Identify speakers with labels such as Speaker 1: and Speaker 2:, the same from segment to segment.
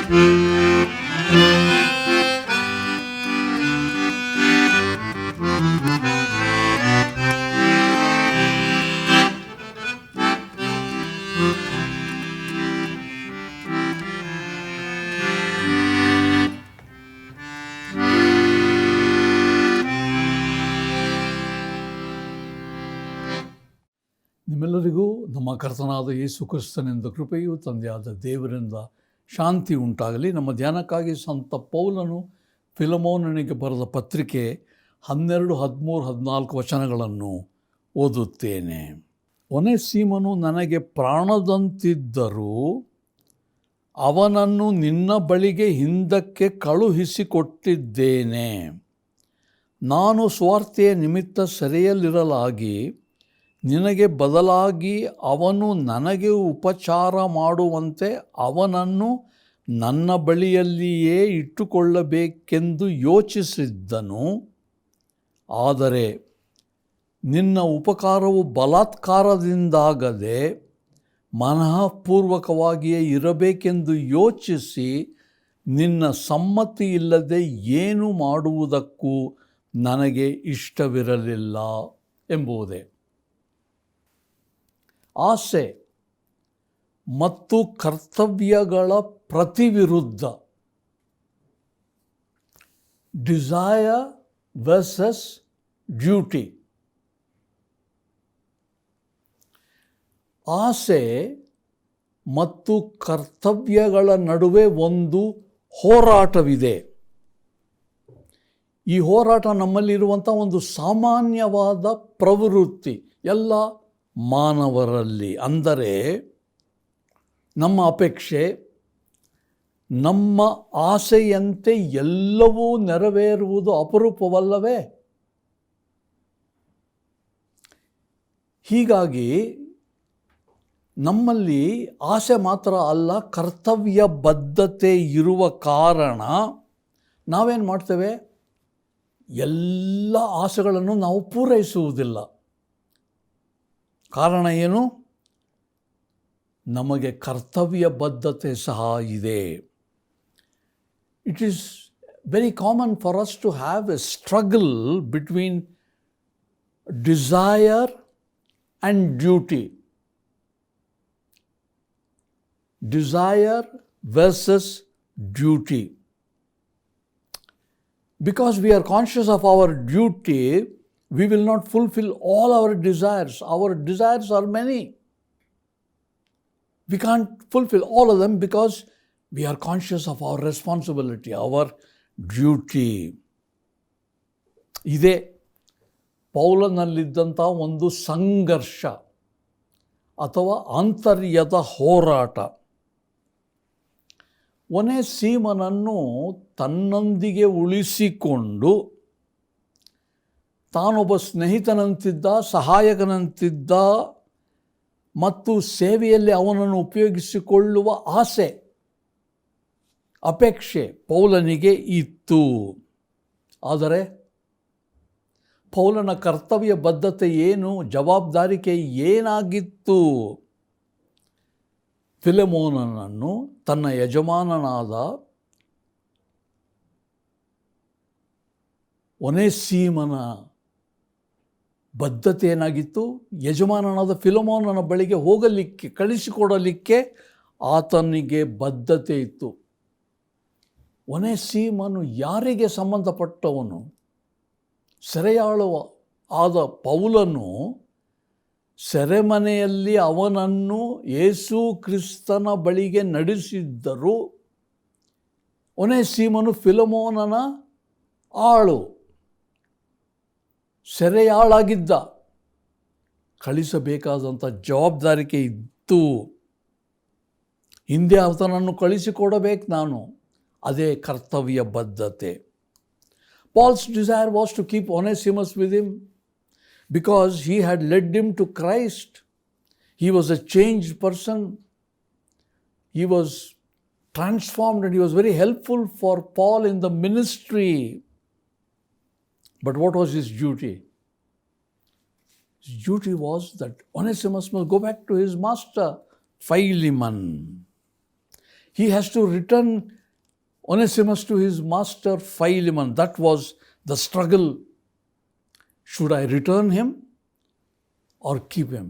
Speaker 1: ನಿಮ್ಮೆಲ್ಲರಿಗೂ ನಮ್ಮ ಕರ್ತನಾದ ಯೇಸು ಕ್ರಿಸ್ತನಿಂದ ಕೃಪೆಯು ತಂದೆಯಾದ ದೇವರಿಂದ ಶಾಂತಿ ಉಂಟಾಗಲಿ. ನಮ್ಮ ಧ್ಯಾನಕ್ಕಾಗಿ ಸಂತ ಪೌಲನು ಫಿಲಮೋನನಿಗೆ ಬರೆದ ಪತ್ರಿಕೆ 12, 13, 14 ವಚನಗಳನ್ನು ಓದುತ್ತೇನೆ. ಒನೇಸಿಮನು ನನಗೆ ಪ್ರಾಣದಂತಿದ್ದರೂ ಅವನನ್ನು ನಿನ್ನ ಬಳಿಗೆ ಹಿಂದಕ್ಕೆ ಕಳುಹಿಸಿಕೊಟ್ಟಿದ್ದೇನೆ. ನಾನು ಸ್ವಾರ್ಥೆಯ ನಿಮಿತ್ತ ಸೆರೆಯಲ್ಲಿರಲಾಗಿ ನಿನಗೆ ಬದಲಾಗಿ ಅವನು ನನಗೆ ಉಪಚಾರ ಮಾಡುವಂತೆ ಅವನನ್ನು ನನ್ನ ಬಳಿಯಲ್ಲಿಯೇ ಇಟ್ಟುಕೊಳ್ಳಬೇಕೆಂದು ಯೋಚಿಸಿದ್ದನು. ಆದರೆ ನಿನ್ನ ಉಪಕಾರವು ಬಲಾತ್ಕಾರದಿಂದಾಗದೆ ಮನಃಪೂರ್ವಕವಾಗಿಯೇ ಇರಬೇಕೆಂದು ಯೋಚಿಸಿ ನಿನ್ನ ಸಮ್ಮತಿ ಇಲ್ಲದೆ ಏನು ಮಾಡುವುದಕ್ಕೂ ನನಗೆ ಇಷ್ಟವಿರಲಿಲ್ಲ ಎಂಬುದೇ. ಆಸೆ ಮತ್ತು ಕರ್ತವ್ಯಗಳ ಪ್ರತಿವಿರುದ್ಧ, ಡಿಸೈರ್ ವರ್ಸಸ್ ಡ್ಯೂಟಿ. ಆಸೆ ಮತ್ತು ಕರ್ತವ್ಯಗಳ ನಡುವೆ ಒಂದು ಹೋರಾಟವಿದೆ. ಈ ಹೋರಾಟ ನಮ್ಮಲ್ಲಿರುವಂಥ ಒಂದು ಸಾಮಾನ್ಯವಾದ ಪ್ರವೃತ್ತಿ ಎಲ್ಲ ಮಾನವರಲ್ಲಿ. ಅಂದರೆ ನಮ್ಮ ಅಪೇಕ್ಷೆ, ನಮ್ಮ ಆಸೆಯಂತೆ ಎಲ್ಲವೂ ನೆರವೇರುವುದು ಅಪರೂಪವಲ್ಲವೇ? ಹೀಗಾಗಿ ನಮ್ಮಲ್ಲಿ ಆಸೆ ಮಾತ್ರ ಅಲ್ಲ, ಕರ್ತವ್ಯ ಬದ್ಧತೆ ಇರುವ ಕಾರಣ ನಾವೇನು ಮಾಡ್ತೇವೆ, ಎಲ್ಲ ಆಸೆಗಳನ್ನು ನಾವು ಪೂರೈಸುವುದಿಲ್ಲ. ಕಾರಣ ಏನು? ನಮಗೆ ಕರ್ತವ್ಯ ಬದ್ಧತೆ ಸಹ ಇದೆ. It is very common for us to have a struggle between desire and duty. Desire versus duty. Because we are conscious of our duty, we will not fulfill all our desires. Our desires are many. We can't fulfill all of them because we are conscious of our responsibility, our duty. ಇದೇ ಪೌಲನಲ್ಲಿದ್ದಂಥ ಒಂದು ಸಂಘರ್ಷ ಅಥವಾ ಆಂತರ್ಯದ ಹೋರಾಟ. ಒನೇಸಿಮನನ್ನು ತನ್ನೊಂದಿಗೆ ಉಳಿಸಿಕೊಂಡು ತಾನೊಬ್ಬ ಸ್ನೇಹಿತನಂತಿದ್ದ, ಸಹಾಯಕನಂತಿದ್ದ ಮತ್ತು ಸೇವೆಯಲ್ಲಿ ಅವನನ್ನು ಉಪಯೋಗಿಸಿಕೊಳ್ಳುವ ಆಸೆ, ಅಪೇಕ್ಷೆ ಪೌಲನಿಗೆ ಇತ್ತು. ಆದರೆ ಪೌಲನ ಕರ್ತವ್ಯ ಬದ್ಧತೆ ಏನು, ಜವಾಬ್ದಾರಿಕೆ ಏನಾಗಿತ್ತು? ಫಿಲೆಮೋನನನ್ನು ತನ್ನ ಯಜಮಾನನಾದ ಒನೇಸಿಮನ ಬದ್ಧತೆ ಏನಾಗಿತ್ತು? ಯಜಮಾನನಾದ ಫಿಲೆಮೋನನ ಬಳಿಗೆ ಹೋಗಲಿಕ್ಕೆ, ಕಳಿಸಿಕೊಡಲಿಕ್ಕೆ ಆತನಿಗೆ ಬದ್ಧತೆ ಇತ್ತು. ಒನೇಸಿಮನು ಯಾರಿಗೆ ಸಂಬಂಧಪಟ್ಟವನು? ಸೆರೆಯಾಳುವ ಆದ ಪೌಲನು ಸೆರೆಮನೆಯಲ್ಲಿ ಅವನನ್ನು ಯೇಸು ಕ್ರಿಸ್ತನ ಬಳಿಗೆ ನಡೆಸಿದ್ದರು. ಒನೇಸಿಮನು ಫಿಲೆಮೋನನ ಆಳು, ಸೆರೆಯಾಳಾಗಿದ್ದ. ಕಳಿಸಬೇಕಾದಂಥ ಜವಾಬ್ದಾರಿಕೆ ಇತ್ತು. ಹಿಂದೆ ಆತನನ್ನು ಕಳಿಸಿಕೊಡಬೇಕು ನಾನು. ಅದೇ ಕರ್ತವ್ಯ ಬದ್ಧತೆ. Paul's desire was to keep Onesimus with him because he had led him to Christ. He was a changed person. He was transformed and he was very helpful for Paul in the ministry. But what was his duty? His duty was that Onesimus must go back to his master, Philemon. He has to return Onesimus to his master Philemon. That was the struggle. Should I return him or keep him?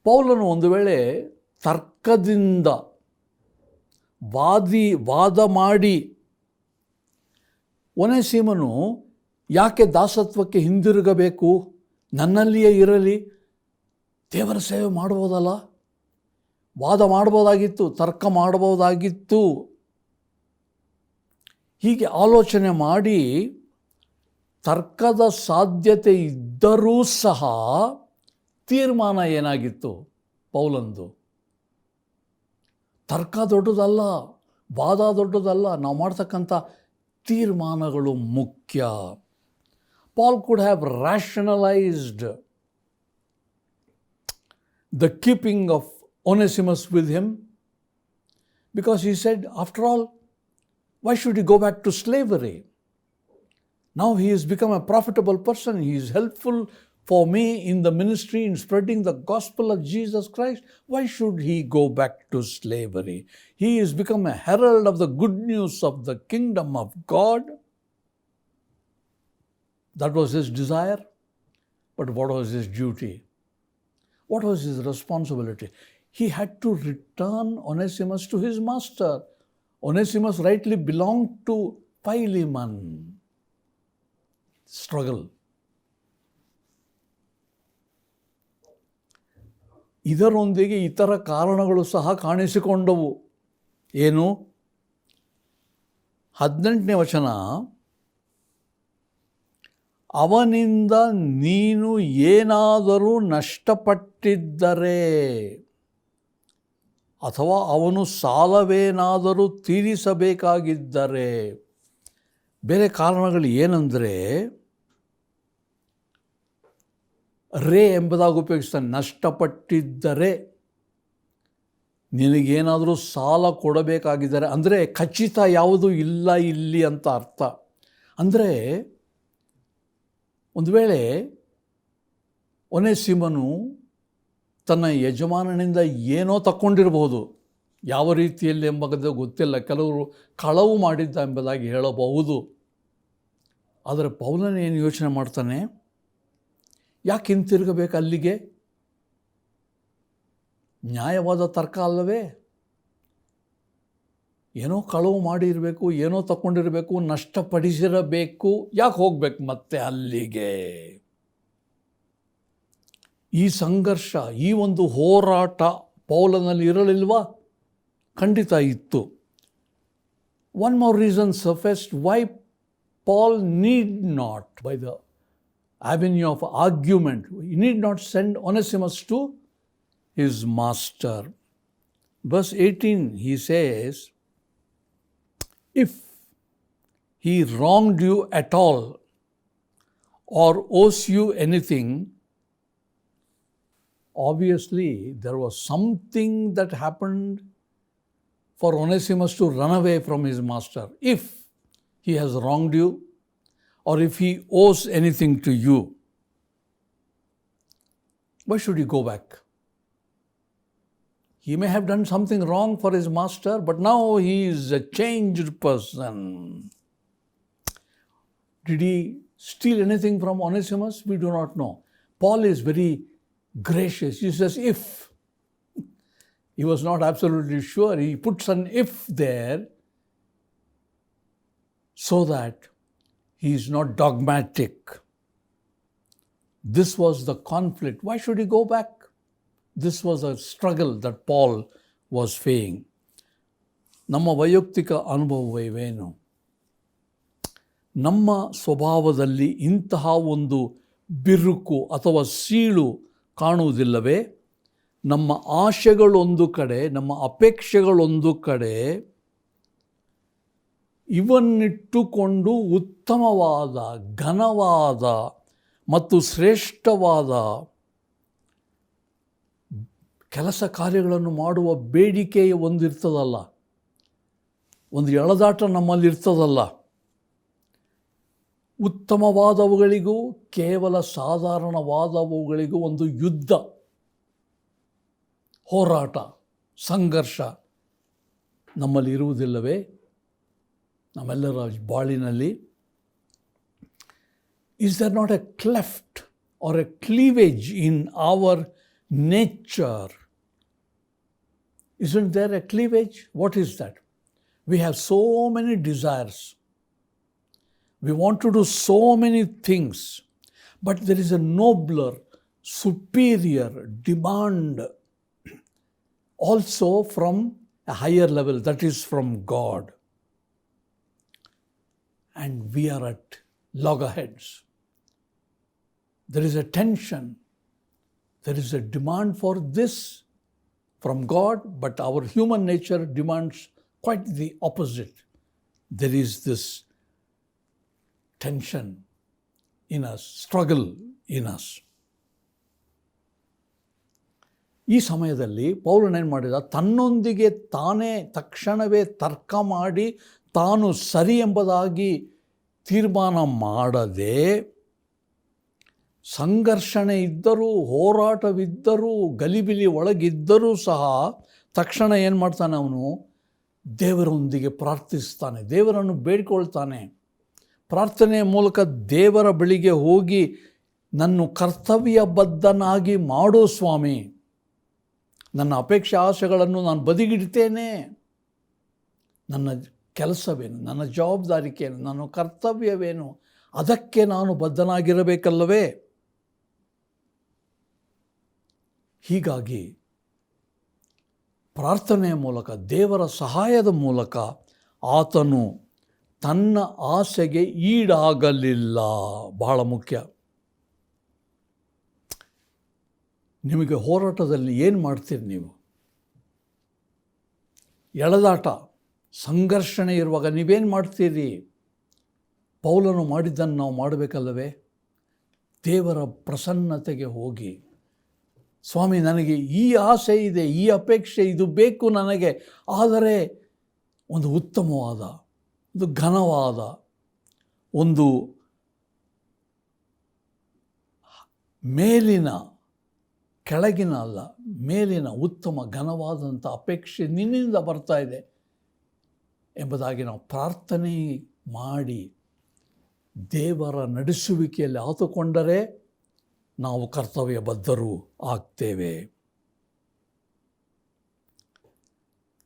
Speaker 1: ಪೌಲನು ಒಂದು ವೇಳೆ ತರ್ಕದಿಂದ ವಾದ ಮಾಡಿ ಒನೇಸಿಮನು ಯಾಕೆ ದಾಸತ್ವಕ್ಕೆ ಹಿಂದಿರುಗಬೇಕು, ನನ್ನಲ್ಲಿಯೇ ಇರಲಿ, ದೇವರ ಸೇವೆ ಮಾಡ್ಬೋದಲ್ಲ, ವಾದ ಮಾಡ್ಬೋದಾಗಿತ್ತು, ತರ್ಕ ಮಾಡ್ಬೋದಾಗಿತ್ತು, ಹೀಗೆ ಆಲೋಚನೆ ಮಾಡಿ ತರ್ಕದ ಸಾಧ್ಯತೆ ಇದ್ದರೂ ಸಹ ತೀರ್ಮಾನ ಏನಾಗಿತ್ತು ಪೌಲಂದು? ತರ್ಕ ದೊಡ್ಡದಲ್ಲ, ವಾದ ದೊಡ್ಡದಲ್ಲ, ನಾವು ಮಾಡ್ತಕ್ಕಂಥ ತೀರ್ಮಾನಗಳು ಮುಖ್ಯ. Paul could have rationalized the keeping of Onesimus with him because he said, after all, why should he go back to slavery? Now he has become a profitable person. He is helpful for me in the ministry in spreading the gospel of Jesus Christ. Why should he go back to slavery? He has become a herald of the good news of the kingdom of God. That was his desire. But what was his duty? What was his responsibility? He had to return Onesimus to his master. Onesimus rightly belonged to Philemon. Struggle. ಇದರೊಂದಿಗೆ ಇತರ ಕಾರಣಗಳು ಸಹ ಕಾಣಿಸಿಕೊಂಡವು. ಏನು? 18ನೇ ವಚನ, ಅವನಿಂದ ನೀನು ಏನಾದರೂ ನಷ್ಟಪಟ್ಟಿದ್ದರೆ ಅಥವಾ ಅವನು ಸಾಲವೇನಾದರೂ ತೀರಿಸಬೇಕಾಗಿದ್ದರೆ, ಬೇರೆ ಕಾರಣಗಳು ಏನಂದರೆ ರೇ ಎಂಬುದಾಗಿ ಉಪಯೋಗಿಸ್ತಾನೆ. ನಷ್ಟಪಟ್ಟಿದ್ದರೆ, ನಿನಗೇನಾದರೂ ಸಾಲ ಕೊಡಬೇಕಾಗಿದ್ದರೆ, ಅಂದರೆ ಖಚಿತ ಯಾವುದೂ ಇಲ್ಲ ಇಲ್ಲಿ ಅಂತ ಅರ್ಥ. ಅಂದರೆ ಒಂದು ವೇಳೆ ಒನೇಸಿಮನು ತನ್ನ ಯಜಮಾನನಿಂದ ಏನೋ ತಕ್ಕೊಂಡಿರಬಹುದು, ಯಾವ ರೀತಿಯಲ್ಲಿ ಎಂಬುದು ಗೊತ್ತಿಲ್ಲ, ಕೆಲವರು ಕಳವು ಮಾಡಿದ್ದ ಎಂಬುದಾಗಿ ಹೇಳಬಹುದು. ಆದರೆ ಪೌಲನು ಏನು ಯೋಚನೆ ಮಾಡ್ತಾನೆ, ಯಾಕೆ ಹಿಂತಿರುಗಬೇಕು ಅಲ್ಲಿಗೆ? ನ್ಯಾಯವಾದ ತರ್ಕ ಅಲ್ಲವೇ? ಏನೋ ಕಳವು ಮಾಡಿರಬೇಕು, ಏನೋ ತಗೊಂಡಿರಬೇಕು, ನಷ್ಟಪಡಿಸಿರಬೇಕು, ಯಾಕೆ ಹೋಗ್ಬೇಕು ಮತ್ತೆ ಅಲ್ಲಿಗೆ? ಈ ಸಂಘರ್ಷ, ಈ ಒಂದು ಹೋರಾಟ ಪೌಲನಲ್ಲಿ ಇರಲಿಲ್ವಾ? ಖಂಡಿತ ಇತ್ತು. One more reason surfaced why Paul need not, by the avenue of argument, he need not send Onesimus to his master. Verse 18, he says, if he wronged you at all or owes you anything, obviously there was something that happened for Onesimus to run away from his master. If he has wronged you or if he owes anything to you, why should he go back? He may have done something wrong for his master, but now he is a changed person. Did he steal anything from Onesimus? We do not know. Paul is very gracious. He says, if. He was not absolutely sure. He puts an if there so that he is not dogmatic. This was the conflict. Why should he go back? This was a struggle that Paul was facing. ನಮ್ಮ ವೈಯಕ್ತಿಕ ಅನುಭವವೇನು? ನಮ್ಮ ಸ್ವಭಾವದಲ್ಲಿ ಇಂತಹ ಒಂದು ಬಿರುಕು ಅಥವಾ ಸೀಳು ಕಾಣುವುದಿಲ್ಲವೇ? ನಮ್ಮ ಆಶೆಗಳೊಂದು ಕಡೆ, ನಮ್ಮ ಅಪೇಕ್ಷೆಗಳೊಂದು ಕಡೆ, ಇವನ್ನಿಟ್ಟುಕೊಂಡು ಉತ್ತಮವಾದ, ಘನವಾದ ಮತ್ತು ಶ್ರೇಷ್ಠವಾದ ಕೆಲಸ ಕಾರ್ಯಗಳನ್ನು ಮಾಡುವ ಬೇಡಿಕೆ ಒಂದಿರ್ತದಲ್ಲ, ಒಂದು ಎಳೆದಾಟ ನಮ್ಮಲ್ಲಿರ್ತದಲ್ಲ. ಉತ್ತಮವಾದವುಗಳಿಗೂ ಕೇವಲ ಸಾಧಾರಣವಾದವುಗಳಿಗೂ ಒಂದು ಯುದ್ಧ. ಹೋರಾಟ, ಸಂಘರ್ಷ ನಮ್ಮಲ್ಲಿ ಇರುವುದಿಲ್ಲವೇ? ನಮ್ಮೆಲ್ಲರ ಬಾಳಿನಲ್ಲಿ is there not a cleft or a cleavage in our nature? Isn't there a cleavage? What is that? We have so many desires. We want to do so many things, but there is a nobler, superior demand also from a higher level, that is from God. And we are at loggerheads. There is a tension. There is a demand for this from God, but our human nature demands quite the opposite. There is this tension in us, struggle in us. ಈ ಸಮಯದಲ್ಲಿ ಪೌಲನೇನು ಮಾಡಿದ? ತನ್ನೊಂದಿಗೆ ತಾನೇ ತಕ್ಷಣವೇ ತರ್ಕ ಮಾಡಿ ತಾನು ಸರಿ ಎಂಬುದಾಗಿ ತೀರ್ಮಾನ ಮಾಡದೆ, ಸಂಘರ್ಷಣೆ ಇದ್ದರೂ, ಹೋರಾಟವಿದ್ದರೂ, ಗಲಿಬಿಲಿ ಒಳಗಿದ್ದರೂ ಸಹ ತಕ್ಷಣ ಏನು ಮಾಡ್ತಾನೆ? ಅವನು ದೇವರೊಂದಿಗೆ ಪ್ರಾರ್ಥಿಸ್ತಾನೆ, ದೇವರನ್ನು ಬೇಡಿಕೊಳ್ತಾನೆ. ಪ್ರಾರ್ಥನೆಯ ಮೂಲಕ ದೇವರ ಬಳಿಗೆ ಹೋಗಿ, ನನ್ನ ಕರ್ತವ್ಯಬದ್ಧನಾಗಿ ಮಾಡು ಸ್ವಾಮಿ, ನನ್ನ ಅಪೇಕ್ಷೆ ಆಸೆಗಳನ್ನು ನಾನು ಬದಿಗಿಡ್ತೇನೆ, ನನ್ನ ಕೆಲಸವೇನು, ನನ್ನ ಜವಾಬ್ದಾರಿಕೇನು, ನನ್ನ ಕರ್ತವ್ಯವೇನು, ಅದಕ್ಕೆ ನಾನು ಬದ್ಧನಾಗಿರಬೇಕಲ್ಲವೇ? ಹೀಗಾಗಿ ಪ್ರಾರ್ಥನೆಯ ಮೂಲಕ, ದೇವರ ಸಹಾಯದ ಮೂಲಕ ಆತನು ತನ್ನ ಆಸೆಗೆ ಈಡಾಗಲಿಲ್ಲ. ಬಹಳ ಮುಖ್ಯ. ನಿಮಗೆ ಹೋರಾಟದಲ್ಲಿ ಏನು ಮಾಡ್ತೀರಿ ನೀವು? ಎಳೆದಾಟ, ಸಂಘರ್ಷಣೆ ಇರುವಾಗ ನೀವೇನು ಮಾಡ್ತೀರಿ? ಪೌಲನು ಮಾಡಿದ್ದನ್ನು ನಾವು ಮಾಡಬೇಕಲ್ಲವೇ? ದೇವರ ಪ್ರಸನ್ನತೆಗೆ ಹೋಗಿ, ಸ್ವಾಮಿ ನನಗೆ ಈ ಆಸೆ ಇದೆ, ಈ ಅಪೇಕ್ಷೆ, ಇದು ಬೇಕು ನನಗೆ, ಆದರೆ ಒಂದು ಉತ್ತಮವಾದ, ಒಂದು ಘನವಾದ, ಒಂದು ಮೇಲಿನ, ಕೆಳಗಿನ ಅಲ್ಲ, ಮೇಲಿನ ಉತ್ತಮ ಘನವಾದಂಥ ಅಪೇಕ್ಷೆ ನಿನ್ನಿಂದ ಬರ್ತಾ ಇದೆ ಎಂಬುದಾಗಿ ನಾವು ಪ್ರಾರ್ಥನೆ ಮಾಡಿ ದೇವರ ನಡೆಸುವಿಕೆಯಲ್ಲಿ ಆತುಕೊಂಡರೆ ನಾವು ಕರ್ತವ್ಯಬದ್ಧರು ಆಗ್ತೇವೆ.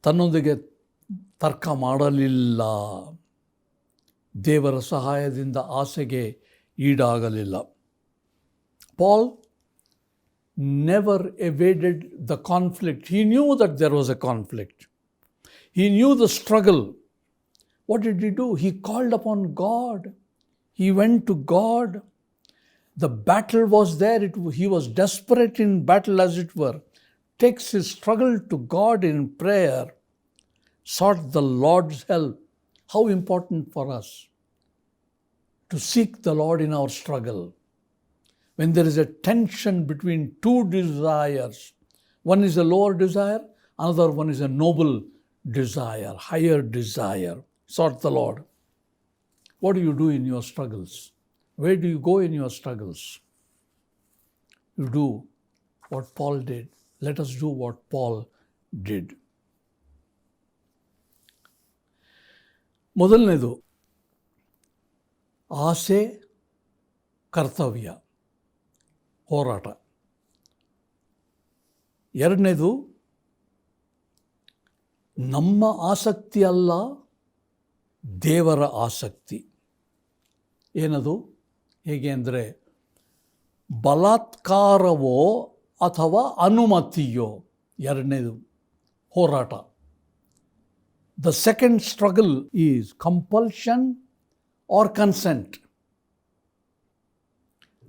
Speaker 1: ತನ್ನೊಂದಿಗೆ ತರ್ಕ ಮಾಡಲಿಲ್ಲ, ದೇವರ ಸಹಾಯದಿಂದ ಆಸೆಗೆ ಈಡಾಗಲಿಲ್ಲ. Pal never evaded the conflict. He knew that there was a conflict. He knew the struggle. What did he do? He called upon God. He went to God. The battle was there. He was desperate in battle, as it were. Takes his struggle to God in prayer. Sought the Lord's help. How important for us to seek the Lord in our struggle. When there is a tension between two desires, one is a lower desire, another one is a noble desire, higher desire. Sought the Lord. What do you do in your struggles? Where do you go in your struggles? You do what Paul did. Let us do what Paul did. ಮೊದಲನೇದು ಆಸೆ, ಕರ್ತವ್ಯ, ಹೋರಾಟ. ಎರಡನೇದು ನಮ್ಮ ಆಸಕ್ತಿ ಅಲ್ಲ, ದೇವರ ಆಸಕ್ತಿ. ಏನದು? ಹೇಗೆ ಅಂದರೆ, ಬಲಾತ್ಕಾರವೋ ಅಥವಾ ಅನುಮತಿಯೋ. ಎರಡನೇದು ಹೋರಾಟ. The second struggle is compulsion or consent.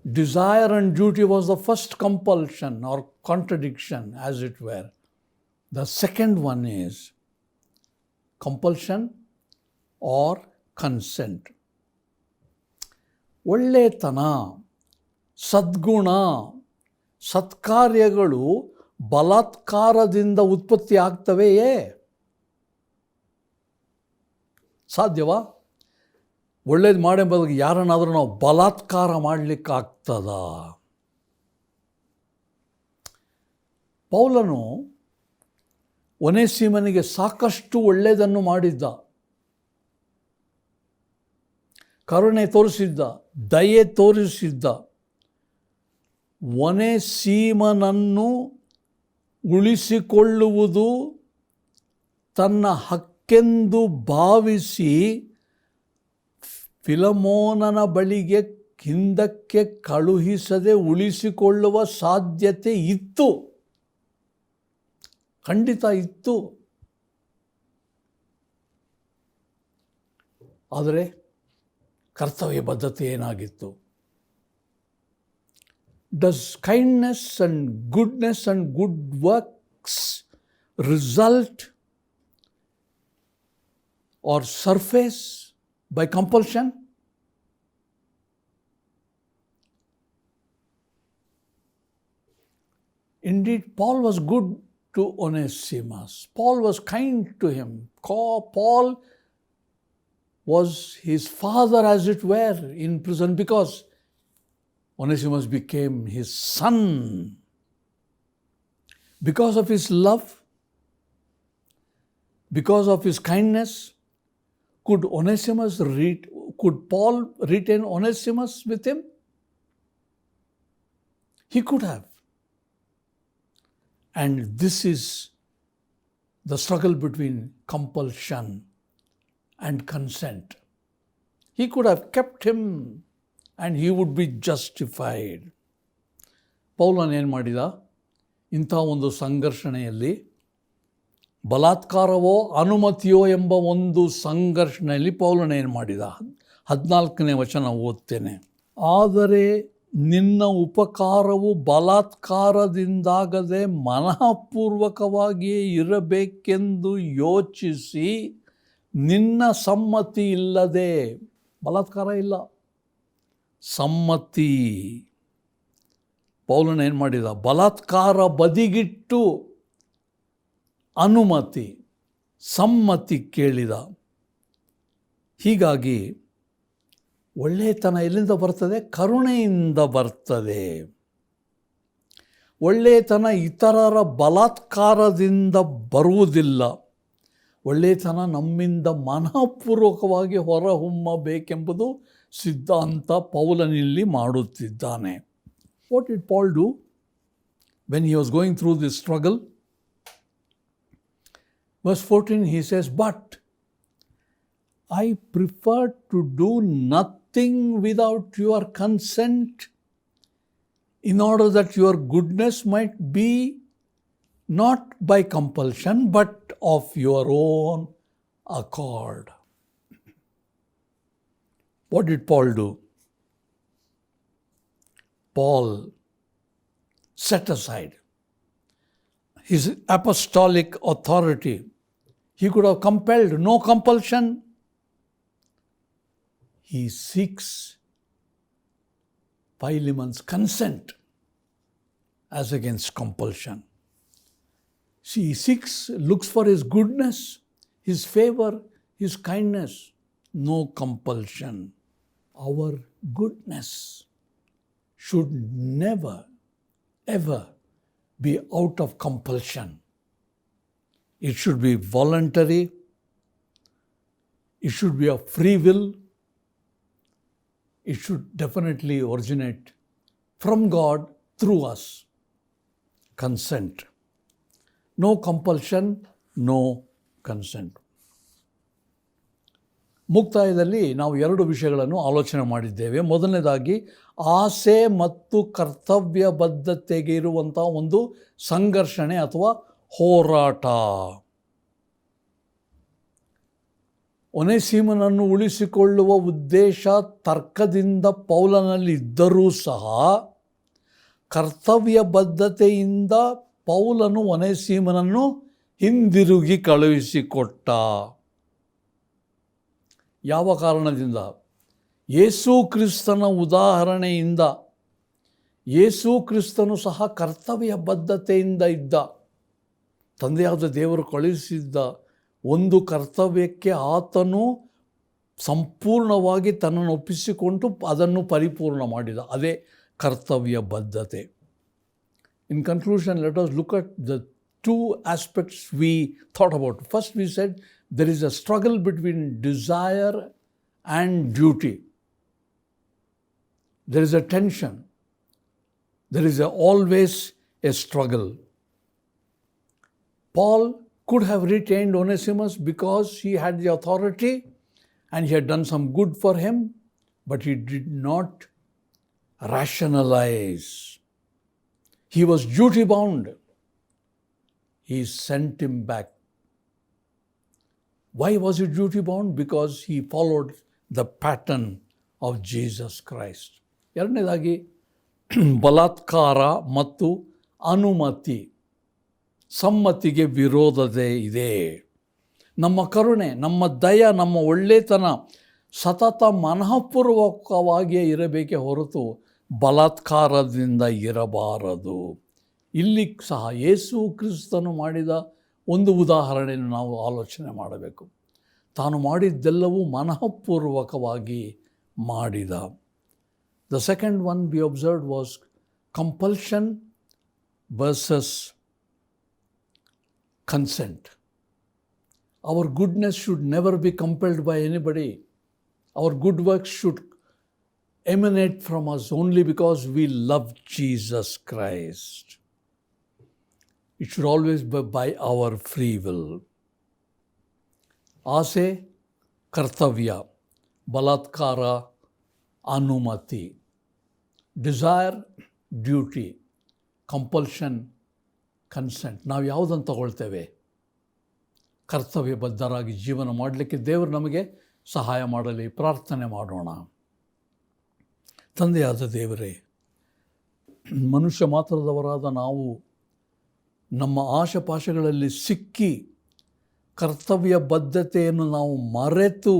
Speaker 1: Desire and duty was the first compulsion or contradiction, as it were. The second one is compulsion or consent. ಒಳ್ಳೆತನ, ಸದ್ಗುಣ, ಸತ್ಕಾರ್ಯಗಳು ಬಲಾತ್ಕಾರದಿಂದ ಉತ್ಪತ್ತಿ ಆಗ್ತವೆಯೇ? ಸಾಧ್ಯವಾ? ಒಳ್ಳೇದು ಮಾಡೆಂಬುದಾಗಿ ಯಾರನ್ನಾದರೂ ನಾವು ಬಲಾತ್ಕಾರ ಮಾಡಲಿಕ್ಕಾಗ್ತದ? ಪೌಲನು ಒನೇಸಿಮನಿಗೆ ಸಾಕಷ್ಟು ಒಳ್ಳೆಯದನ್ನು ಮಾಡಿದ್ದ, ಕರುಣೆ ತೋರಿಸಿದ್ದ, ದಯೆ ತೋರಿಸಿದ್ದ. ಒನೇಸಿಮನನ್ನು ಉಳಿಸಿಕೊಳ್ಳುವುದು ತನ್ನ ಹಕ್ಕೆಂದು ಭಾವಿಸಿ ಫಿಲಮೋನನ ಬಳಿಗೆ ಹಿಂದಕ್ಕೆ ಕಳುಹಿಸದೆ ಉಳಿಸಿಕೊಳ್ಳುವ ಸಾಧ್ಯತೆ ಇತ್ತು, ಖಂಡಿತ ಇತ್ತು. ಆದರೆ ಕರ್ತವ್ಯ ಬದ್ಧತೆ ಏನಾಗಿತ್ತು? Does kindness and goodness and good works result or surface by compulsion? Indeed, Paul was good to Onesimus. Paul was kind to him. Paul was his father, as it were, in prison, because Onesimus became his son. Because of his love, because of his kindness, could Paul retain Onesimus with him? He could have. And this is the struggle between compulsion and consent. He could have kept him and he would be justified. ಪೌಲನ್ ಏನು ಮಾಡಿದ? ಇಂಥ ಒಂದು ಸಂಘರ್ಷಣೆಯಲ್ಲಿ, ಬಲಾತ್ಕಾರವೋ ಅನುಮತಿಯೋ ಎಂಬ ಒಂದು ಸಂಘರ್ಷಣೆಯಲ್ಲಿ ಪೌಲನ್ ಏನು ಮಾಡಿದ? 14ನೇ ವಚನ ಓದ್ತೇನೆ. ಆದರೆ ನಿನ್ನ ಉಪಕಾರವು ಬಲಾತ್ಕಾರದಿಂದಾಗದೆ ಮನಃಪೂರ್ವಕವಾಗಿಯೇ ಇರಬೇಕೆಂದು ಯೋಚಿಸಿ ನಿನ್ನ ಸಮ್ಮತಿ ಇಲ್ಲದೆ, ಬಲಾತ್ಕಾರ ಇಲ್ಲ, ಸಮ್ಮತಿ. ಪೌಲನ್ ಏನು ಮಾಡಿದ? ಬಲಾತ್ಕಾರ ಬದಿಗಿಟ್ಟು ಅನುಮತಿ, ಸಮ್ಮತಿ ಕೇಳಿದ. ಹೀಗಾಗಿ ಒಳ್ಳೆಯತನ ಎಲ್ಲಿಂದ ಬರ್ತದೆ? ಕರುಣೆಯಿಂದ ಬರ್ತದೆ. ಒಳ್ಳೆಯತನ ಇತರರ ಬಲಾತ್ಕಾರದಿಂದ ಬರುವುದಿಲ್ಲ. ಒಳ್ಳೆಯತನ ನಮ್ಮಿಂದ ಮನಃಪೂರ್ವಕವಾಗಿ ಹೊರಹೊಮ್ಮಬೇಕೆಂಬುದು ಸಿದ್ಧಾಂತ ಪೌಲನಿಲ್ಲಿ ಮಾಡುತ್ತಿದ್ದಾನೆ. What did Paul do when he was going through this struggle? Verse 14, he says, "But I prefer to do nothing without your consent, in order that your goodness might be not by compulsion, but of your own accord." What did Paul do? Paul set aside his apostolic authority. He could have compelled, no compulsion. He seeks Philemon's consent as against compulsion. He looks for his goodness, his favor, his kindness, no compulsion. Our goodness should never, ever be out of compulsion. It should be voluntary. It should be of free will. It should definitely originate from God through us. Consent. No compulsion, no consent. ಮುಕ್ತಾಯದಲ್ಲಿ ನಾವು 2 ವಿಷಯಗಳನ್ನು ಆಲೋಚನೆ ಮಾಡಿದ್ದೇವೆ. ಮೊದಲನೇದಾಗಿ, ಆಸೆ ಮತ್ತು ಕರ್ತವ್ಯ ಬದ್ಧತೆಗೆ ಇರುವಂಥ ಒಂದು ಸಂಘರ್ಷಣೆ ಅಥವಾ ಹೋರಾಟ. ಒನೇಸಿಮನನ್ನು ಉಳಿಸಿಕೊಳ್ಳುವ ಉದ್ದೇಶ ತರ್ಕದಿಂದ ಪೌಲನಲ್ಲಿ ಇದ್ದರೂ ಸಹ, ಕರ್ತವ್ಯ ಬದ್ಧತೆಯಿಂದ ಪೌಲನು ಒನೇಸಿಮನನ್ನು ಹಿಂದಿರುಗಿ ಕಳುಹಿಸಿಕೊಟ್ಟ. ಯಾವ ಕಾರಣದಿಂದ? ಯೇಸು ಕ್ರಿಸ್ತನ ಉದಾಹರಣೆಯಿಂದ. ಯೇಸು ಕ್ರಿಸ್ತನು ಸಹ ಕರ್ತವ್ಯ ಬದ್ಧತೆಯಿಂದ ಇದ್ದ. ತಂದೆಯಾದ ದೇವರು ಕಳುಹಿಸಿದ್ದ ಒಂದು ಕರ್ತವ್ಯಕ್ಕೆ ಆತನು ಸಂಪೂರ್ಣವಾಗಿ ತನ್ನನ್ನು ಒಪ್ಪಿಸಿಕೊಂಡು ಅದನ್ನು ಪರಿಪೂರ್ಣ ಮಾಡಿದ. ಅದೇ ಕರ್ತವ್ಯ ಬದ್ಧತೆ. In conclusion, let us look at the two aspects we thought about. First, we said there is a struggle between desire and duty. There is a tension. There is always a struggle. Paul could have retained Onesimus because he had the authority and he had done some good for him, but he did not rationalize. He was duty bound. He sent him back. Why was he duty bound? Because he followed the pattern of Jesus Christ. ಎರಡನೇದಾಗಿ ಬಲಾತ್ಕಾರ ಮತ್ತು ಅನುಮತಿ, ಸಮ್ಮತಿಗೆ ವಿರೋಧದೇ ಇದೆ. ನಮ್ಮ ಕರುಣೆ, ನಮ್ಮ ದಯ, ನಮ್ಮ ಒಳ್ಳೆತನ ಸತತ ಮನಃಪೂರ್ವಕವಾಗಿಯೇ ಇರಬೇಕೇ ಹೊರತು ಬಲಾತ್ಕಾರದಿಂದ ಇರಬಾರದು. ಇಲ್ಲಿ ಸಹ ಯೇಸು ಕ್ರಿಸ್ತನು ಮಾಡಿದ ಒಂದು ಉದಾಹರಣೆಯನ್ನು ನಾವು ಆಲೋಚನೆ ಮಾಡಬೇಕು. ತಾನು ಮಾಡಿದ್ದೆಲ್ಲವೂ ಮನಃಪೂರ್ವಕವಾಗಿ ಮಾಡಿದ. The second one we observed was compulsion versus consent. Our goodness should never be compelled by anybody. Our good works should emanate from us only because we love Jesus Christ. It should always be by our free will. ಆಸೆ, ಕರ್ತವ್ಯ, ಬಲಾತ್ಕಾರ, ಅನುಮತಿ. Desire, duty. Compulsion, consent. ನಾವು ಯಾವುದನ್ನು ತಗೊಳ್ತೇವೆ? ಕರ್ತವ್ಯಬದ್ಧರಾಗಿ ಜೀವನ ಮಾಡಲಿಕ್ಕೆ ದೇವರು ನಮಗೆ ಸಹಾಯ ಮಾಡಲಿ. ಪ್ರಾರ್ಥನೆ ಮಾಡೋಣ. ತಂದೆಯಾದ ದೇವರೇ, ಮನುಷ್ಯ ಮಾತ್ರದವರಾದ ನಾವು ನಮ್ಮ ಆಶಾಪಾಶಗಳಲ್ಲಿ ಸಿಕ್ಕಿ ಕರ್ತವ್ಯ ಬದ್ಧತೆಯನ್ನು ನಾವು ಮರೆತು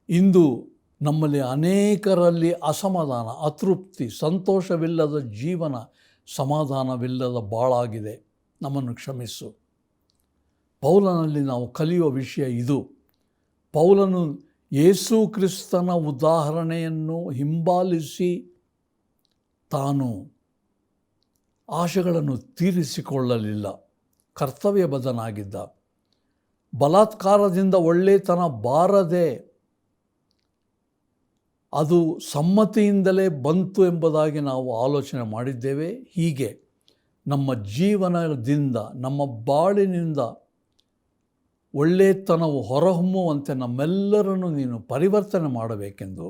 Speaker 1: ಇಂದು ನಮ್ಮಲ್ಲಿ ಅನೇಕರಲ್ಲಿ ಅಸಮಾಧಾನ, ಅತೃಪ್ತಿ, ಸಂತೋಷವಿಲ್ಲದ ಜೀವನ, ಸಮಾಧಾನವಿಲ್ಲದ ಬಾಳಾಗಿದೆ. ನಮ್ಮನ್ನು ಕ್ಷಮಿಸು. ಪೌಲನಲ್ಲಿ ನಾವು ಕಲಿಯುವ ವಿಷಯ ಇದು. ಪೌಲನು ಯೇಸು ಕ್ರಿಸ್ತನ ಉದಾಹರಣೆಯನ್ನು ಹಿಂಬಾಲಿಸಿ ತಾನು ಆಶೆಗಳನ್ನು ತೀರಿಸಿಕೊಳ್ಳಲಿಲ್ಲ. ಕರ್ತವ್ಯಬದ್ಧನಾಗಿದ್ದ. ಬಲಾತ್ಕಾರದಿಂದ ಒಳ್ಳೆತನ ಬಾರದೆ ಅದು ಸಮ್ಮತಿಯಿಂದಲೇ ಬಂತು ಎಂಬುದಾಗಿ ನಾವು ಆಲೋಚನೆ ಮಾಡಿದ್ದೇವೆ. ಹೀಗೆ ನಮ್ಮ ಜೀವನದಿಂದ, ನಮ್ಮ ಬಾಳಿನಿಂದ ಒಳ್ಳೆತನವು ಹೊರಹೊಮ್ಮುವಂತೆ ನಮ್ಮೆಲ್ಲರನ್ನು ನೀನು ಪರಿವರ್ತನೆ ಮಾಡಬೇಕೆಂದು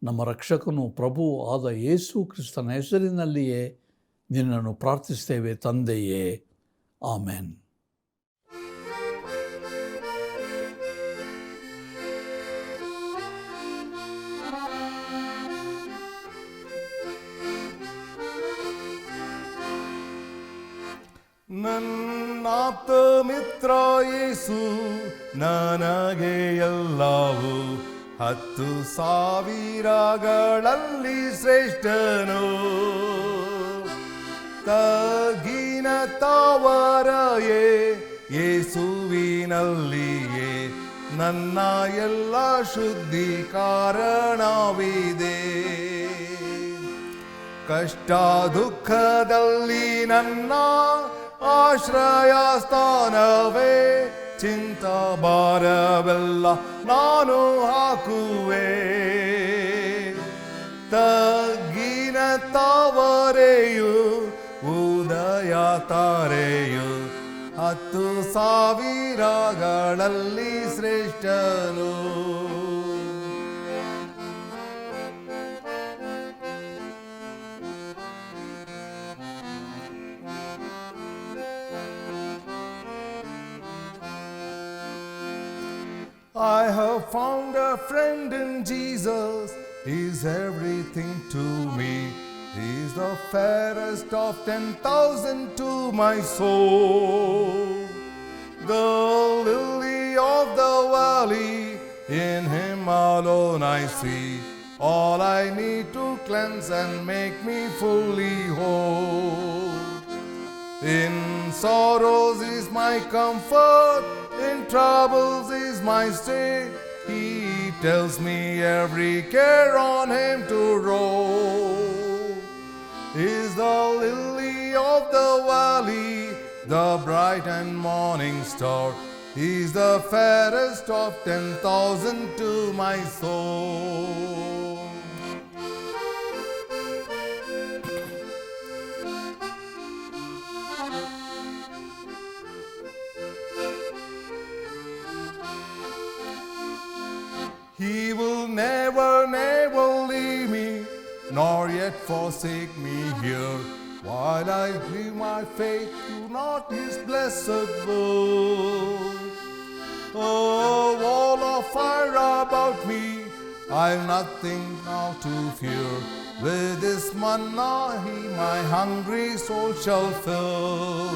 Speaker 1: ನಮ್ಮ ರಕ್ಷಕನು ಪ್ರಭು ಆದ ಯೇಸು ಕ್ರಿಸ್ತನ ಹೆಸರಿನಲ್ಲಿಯೇ ನಿನ್ನನ್ನು ಪ್ರಾರ್ಥಿಸ್ತೇವೆ ತಂದೆಯೇ. ಆಮೆನ್.
Speaker 2: ನನ್ನಾಪ್ತ ಮಿತ್ರ ಯೇಸು ನನಗೆ ಎಲ್ಲವೂ, 10,000ಗಳಲ್ಲಿ ಶ್ರೇಷ್ಠನು. ತಗ್ಗಿನ ತಾವರೆಯೇ ಯೇಸುವಿನಲ್ಲಿಯೇ ನನ್ನ ಎಲ್ಲ ಶುದ್ಧಿ ಕಾರಣವಿದೆ. ಕಷ್ಟ ದುಃಖದಲ್ಲಿ ನನ್ನ ಆಶ್ರಯ ಸ್ಥಾನವೇ, ಚಿಂತ ಭಾರವೆಲ್ಲ ನಾನು ಹಾಕುವೆ. ತಗ್ಗಿನ ತಾವರೆಯು ಉದಯ ತಾರೆಯು 10,000ಗಳಲ್ಲಿ ಶ್ರೇಷ್ಠನು. I have found a friend in Jesus, He's everything to me. He's the fairest of 10,000 to my soul. The lily of the valley, in Him alone I see all I need to cleanse and make me fully whole. In sorrows is my comfort, in troubles is my stay. He tells me every care on Him to roll. is the lily of the valley, the bright and morning star. He is the fairest of 10,000 to my soul. He will never, never leave me, nor yet forsake me here, while I give my faith to not his blessed word. Oh, wall of fire about me, I've nothing now to fear. With this manna he my hungry soul shall fill.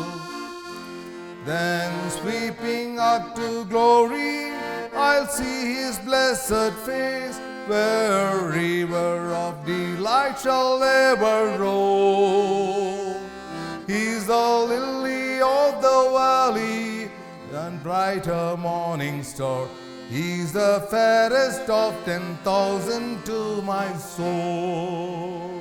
Speaker 2: Then sweeping up to glory, I'll see his blessed face, where a river of delight shall ever roll. He's the lily of the valley, and brighter morning star. He's the fairest of 10,000 to my soul.